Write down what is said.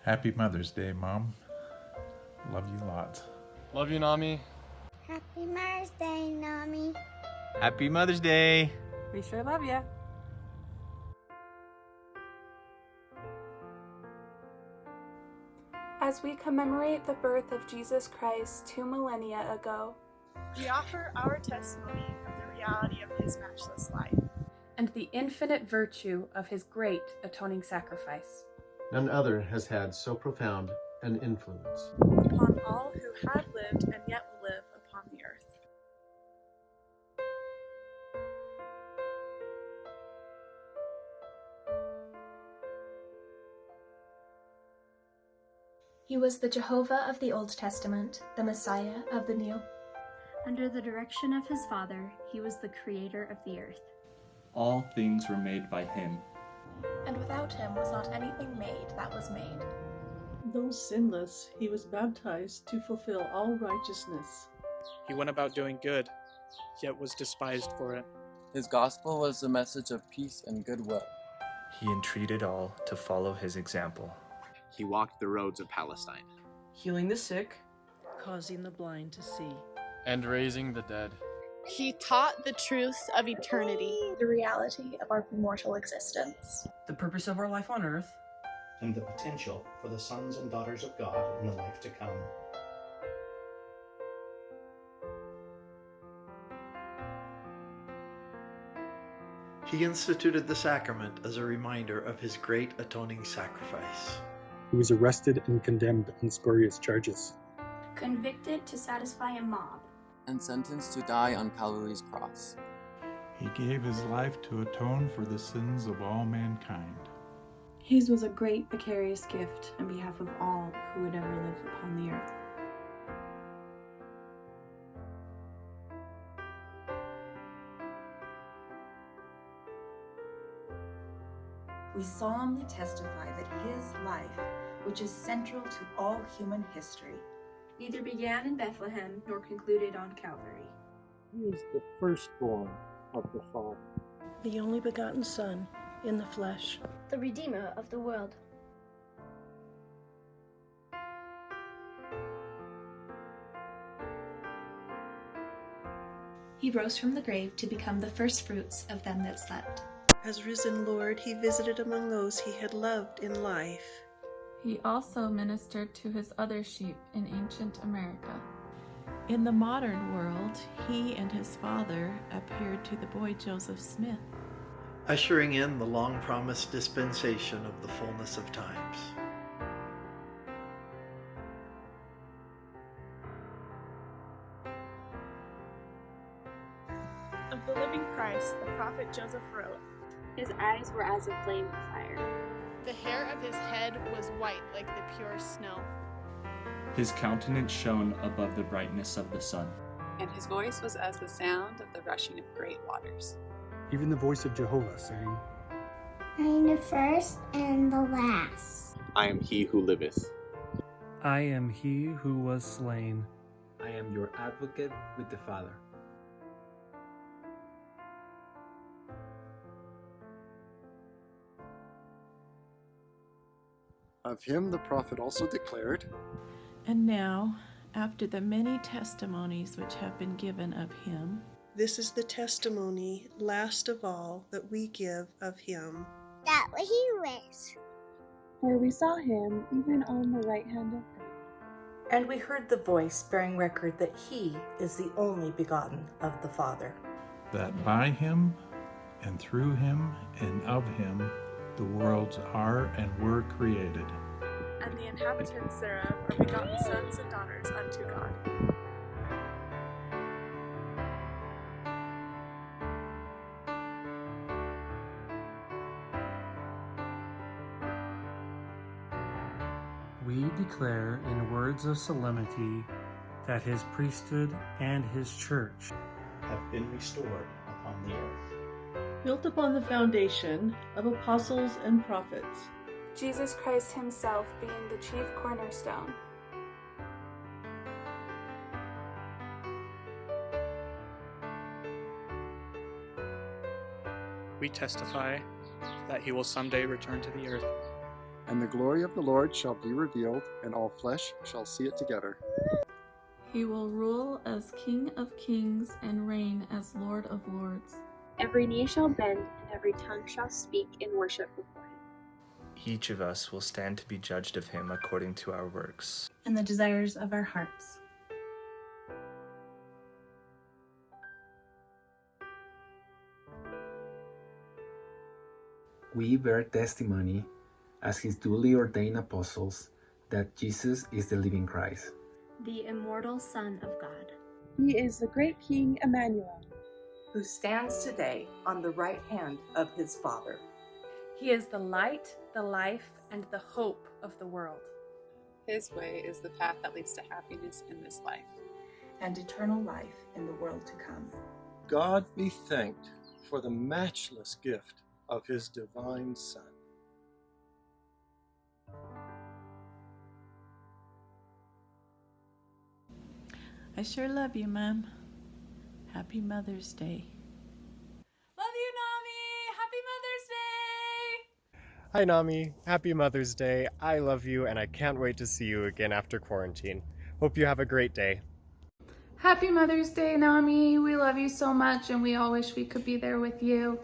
Happy Mother's Day, Mom. Love you lots. Love you, Nomi. Happy Mother's Day, Nomi. Happy Mother's Day. We sure love ya. As we commemorate the birth of Jesus Christ 2 millennia ago, we offer our testimony of the reality of his matchless life and the infinite virtue of his great atoning sacrifice. None other has had so profound an influence upon all who have lived and yet will live upon the earth. He was the Jehovah of the Old Testament, the Messiah of the New. Under the direction of his Father, he was the creator of the earth. All things were made by him, and without him was not anything made that was made. Though sinless, he was baptized to fulfill all righteousness. He went about doing good, yet was despised for it. His gospel was the message of peace and goodwill. He entreated all to follow his example. He walked the roads of Palestine, healing the sick, causing the blind to see, and raising the dead. He taught the truths of eternity, the reality of our immortal existence, the purpose of our life on earth, and the potential for the sons and daughters of God in the life to come. He instituted the sacrament as a reminder of his great atoning sacrifice. He was arrested and condemned on spurious charges, convicted to satisfy a mob, and sentenced to die on Calvary's cross. He gave his life to atone for the sins of all mankind. His was a great vicarious gift on behalf of all who would ever live upon the earth. We solemnly testify that his life, which is central to all human history, neither began in Bethlehem nor concluded on Calvary. He is the firstborn of the Father, the only begotten Son in the flesh, the Redeemer of the world. He rose from the grave to become the firstfruits of them that slept. As risen Lord, he visited among those he had loved in life. He also ministered to his other sheep in ancient America. In the modern world, he and his father appeared to the boy Joseph Smith, ushering in the long-promised dispensation of the fullness of times. Of the living Christ, the prophet Joseph wrote, his eyes were as a flame of fire. The hair of his head was white like the pure snow. His countenance shone above the brightness of the sun, and his voice was as the sound of the rushing of great waters. Even the voice of Jehovah saying, I am the first and the last. I am he who liveth. I am he who was slain. I am your advocate with the Father. Of him the prophet also declared, and now, after the many testimonies which have been given of him, this is the testimony, last of all, that we give of him, that he lives. For we saw him even on the right hand of God. And we heard the voice bearing record that he is the only begotten of the Father. That by him, and through him, and of him, the worlds are and were created, and the inhabitants thereof are begotten sons and daughters unto God. We declare in words of solemnity that his priesthood and his church have been restored upon the earth, built upon the foundation of apostles and prophets, Jesus Christ himself being the chief cornerstone. We testify that he will someday return to the earth. And the glory of the Lord shall be revealed, and all flesh shall see it together. He will rule as King of kings and reign as Lord of lords. Every knee shall bend, and every tongue shall speak in worship before him. Each of us will stand to be judged of him according to our works and the desires of our hearts. We bear testimony as his duly ordained apostles that Jesus is the living Christ, the immortal Son of God. He is the great King Emmanuel, who stands today on the right hand of his Father. He is the light, the life, and the hope of the world. His way is the path that leads to happiness in this life and eternal life in the world to come. God be thanked for the matchless gift of his divine Son. I sure love you, Mom. Happy Mother's Day. Love you, Nomi! Happy Mother's Day! Hi, Nomi. Happy Mother's Day. I love you, and I can't wait to see you again after quarantine. Hope you have a great day. Happy Mother's Day, Nomi. We love you so much, and we all wish we could be there with you.